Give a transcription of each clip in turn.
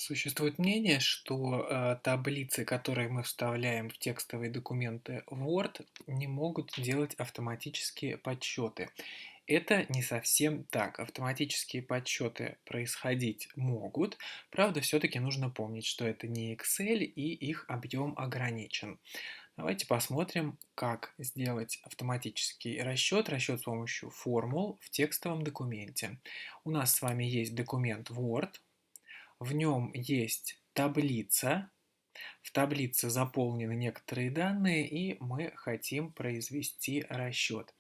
Существует мнение, что таблицы, которые мы вставляем в текстовые документы Word, не могут делать автоматические подсчеты. Это не совсем так. Автоматические подсчеты происходить могут, правда, все-таки нужно помнить, что это не Excel и их объем ограничен. Давайте посмотрим, как сделать автоматический расчет с помощью формул в текстовом документе. У нас с вами есть документ Word. В нем есть таблица. В таблице заполнены некоторые данные, и мы хотим произвести расчет.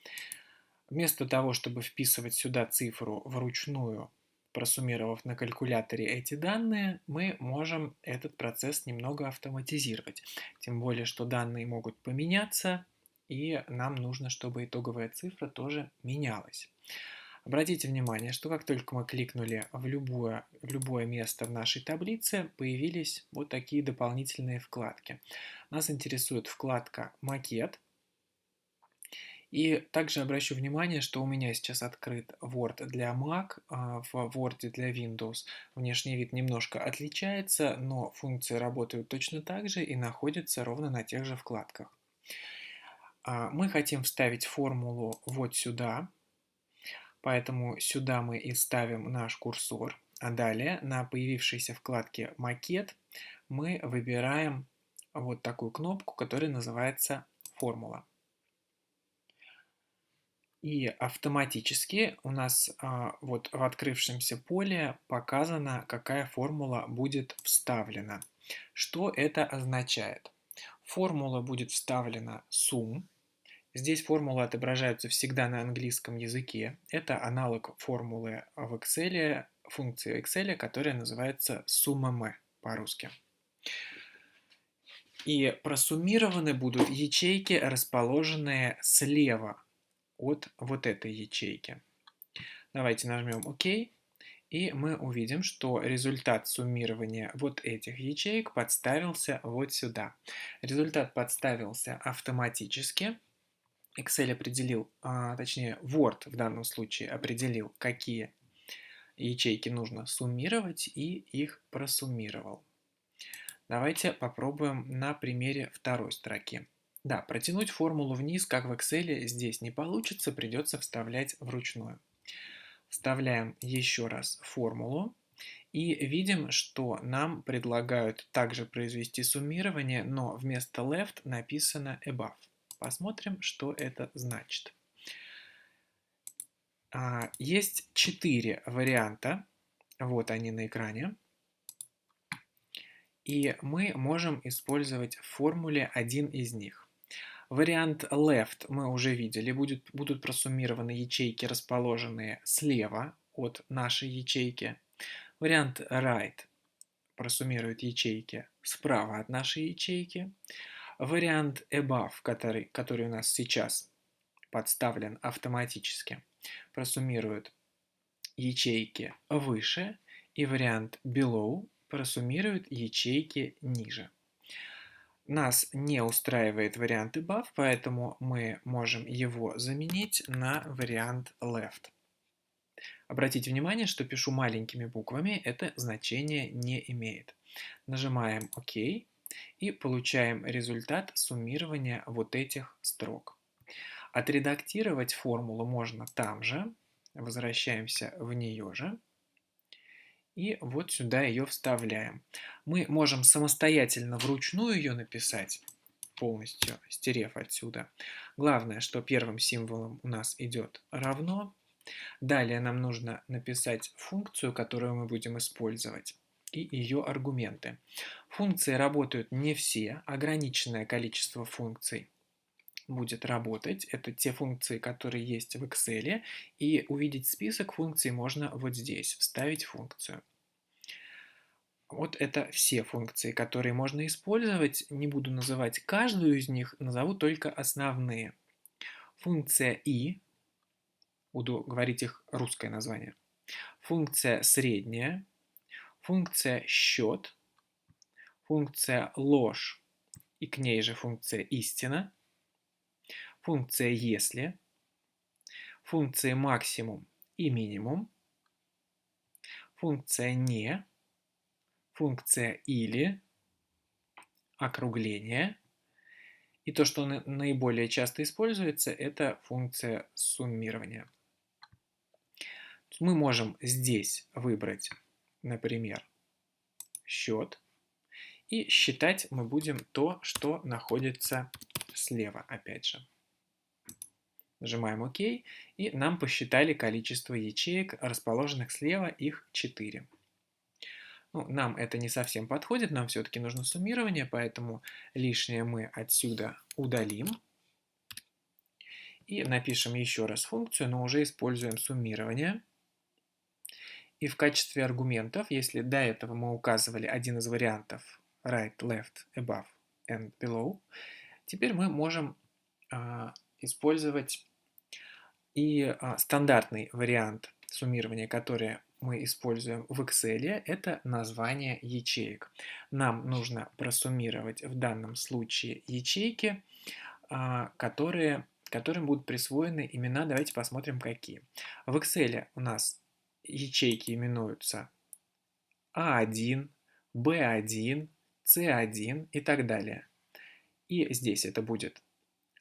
Вместо того, чтобы вписывать сюда цифру вручную, просуммировав на калькуляторе эти данные, мы можем этот процесс немного автоматизировать. Тем более, что данные могут поменяться, и нам нужно, чтобы итоговая цифра тоже менялась. Обратите внимание, что как только мы кликнули в любое место в нашей таблице, появились вот такие дополнительные вкладки. Нас интересует вкладка «Макет». И также обращу внимание, что у меня сейчас открыт Word для Mac, в Word для Windows внешний вид немножко отличается, но функции работают точно так же и находятся ровно на тех же вкладках. Мы хотим вставить формулу вот сюда. Поэтому сюда мы и ставим наш курсор. А далее на появившейся вкладке «Макет» мы выбираем вот такую кнопку, которая называется «Формула». И автоматически у нас вот в открывшемся поле показано, какая формула будет вставлена. Что это означает? Формула будет вставлена sum. Здесь формулы отображаются всегда на английском языке. Это аналог формулы в Excel, функции Excel, которая называется summa по-русски. И просуммированы будут ячейки, расположенные слева от вот этой ячейки. Давайте нажмем ОК, и мы увидим, что результат суммирования вот этих ячеек подставился вот сюда. Результат подставился автоматически. Excel определил, точнее Word в данном случае определил, какие ячейки нужно суммировать, и их просуммировал. Давайте попробуем на примере второй строки. Да, протянуть формулу вниз, как в Excel, здесь не получится, придется вставлять вручную. Вставляем еще раз формулу и видим, что нам предлагают также произвести суммирование, но вместо left написано above. Посмотрим, что это значит. Есть 4 варианта, вот они на экране, и мы можем использовать в формуле один из них. Вариант left мы уже видели, будут просуммированы ячейки, расположенные слева от нашей ячейки. Вариант right просуммирует ячейки справа от нашей ячейки. Вариант above, который у нас сейчас подставлен автоматически, просуммирует ячейки выше, и вариант below просуммирует ячейки ниже. Нас не устраивает вариант above, поэтому мы можем его заменить на вариант left. Обратите внимание, что пишу маленькими буквами, это значение не имеет. Нажимаем ОК и получаем результат суммирования вот этих строк. Отредактировать формулу можно там же. Возвращаемся в нее же. И вот сюда ее вставляем. Мы можем самостоятельно вручную ее написать, полностью стерев отсюда. Главное, что первым символом у нас идет равно. Далее нам нужно написать функцию, которую мы будем использовать, и ее аргументы. Функции работают не все, ограниченное количество функций будет работать. Это те функции, которые есть в Excel, и увидеть список функций можно вот здесь, вставить функцию. Вот это все функции, которые можно использовать. Не буду называть каждую из них, назову только основные. Функция «и», буду говорить их русское название. Функция «средняя», функция «счет», функция «ложь» и к ней же функция «истина», функция «если», функции «максимум» и «минимум», функция «не», функция или, округление. И то, что наиболее часто используется, это функция суммирования. Мы можем здесь выбрать, например, счет. И считать мы будем то, что находится слева, опять же. Нажимаем ОК, и нам посчитали количество ячеек, расположенных слева, их 4. Ну, нам это не совсем подходит, нам все-таки нужно суммирование, поэтому лишнее мы отсюда удалим. И напишем еще раз функцию, но уже используем суммирование. И в качестве аргументов, если до этого мы указывали один из вариантов right, left, above and below, теперь мы можем использовать и стандартный вариант суммирования, который мы используем в Excel, это название ячеек. Нам нужно просуммировать в данном случае ячейки, которым будут присвоены имена. Давайте посмотрим, какие. В Excel у нас ячейки именуются А1, Б1, С1 и так далее. И здесь это будет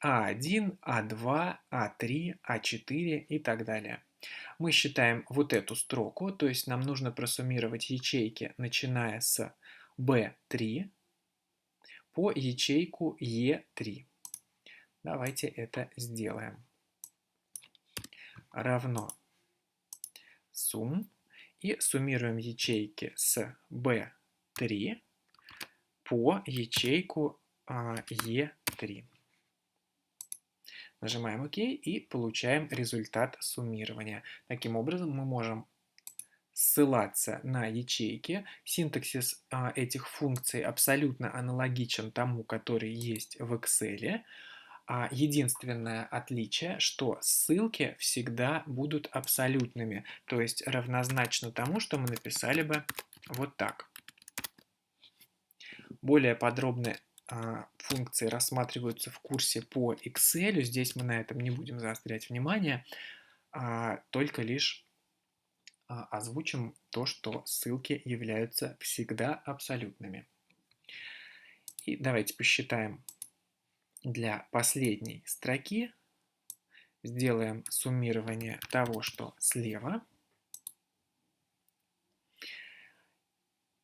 А1, А2, А3, А4 и так далее. Мы считаем вот эту строку, то есть нам нужно просуммировать ячейки, начиная с B3 по ячейку E3. Давайте это сделаем. Равно сумм. И суммируем ячейки с B3 по ячейку E3. Нажимаем ОК и получаем результат суммирования. Таким образом, мы можем ссылаться на ячейки. Синтаксис этих функций абсолютно аналогичен тому, который есть в Excel. Единственное отличие, что ссылки всегда будут абсолютными, то есть равнозначно тому, что мы написали бы вот так. Более подробно функции рассматриваются в курсе по Excel. Здесь мы на этом не будем заострять внимание, только лишь озвучим то, что ссылки являются всегда абсолютными. И давайте посчитаем для последней строки. Сделаем суммирование того, что слева.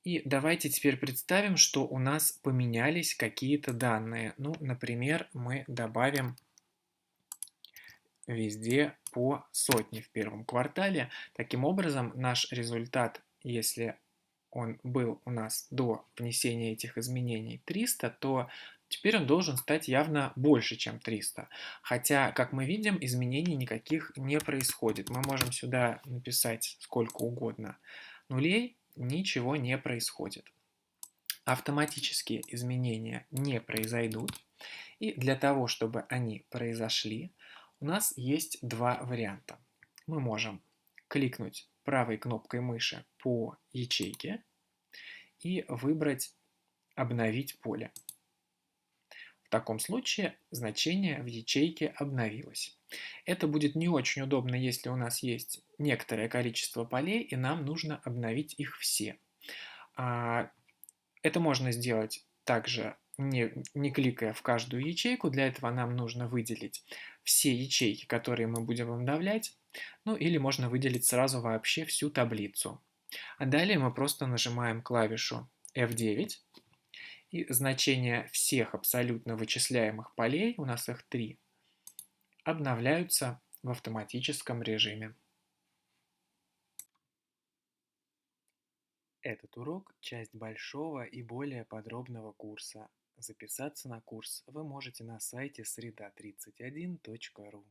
И давайте теперь представим, что у нас поменялись какие-то данные. Ну, например, мы добавим везде по сотне в первом квартале. Таким образом, наш результат, если он был у нас до внесения этих изменений 300, то теперь он должен стать явно больше, чем 300. Хотя, как мы видим, изменений никаких не происходит. Мы можем сюда написать сколько угодно нулей, ничего не происходит. Автоматические изменения не произойдут. И для того, чтобы они произошли, у нас есть два варианта. Мы можем кликнуть правой кнопкой мыши по ячейке и выбрать «Обновить поле». В таком случае значение в ячейке обновилось. Это будет не очень удобно, если у нас есть некоторое количество полей, и нам нужно обновить их все. Это можно сделать также не кликая в каждую ячейку. Для этого нам нужно выделить все ячейки, которые мы будем обновлять. Ну или можно выделить сразу вообще всю таблицу. А далее мы просто нажимаем клавишу F9. И значения всех абсолютно вычисляемых полей, у нас их 3, обновляются в автоматическом режиме. Этот урок – часть большого и более подробного курса. Записаться на курс вы можете на сайте sreda31.ru.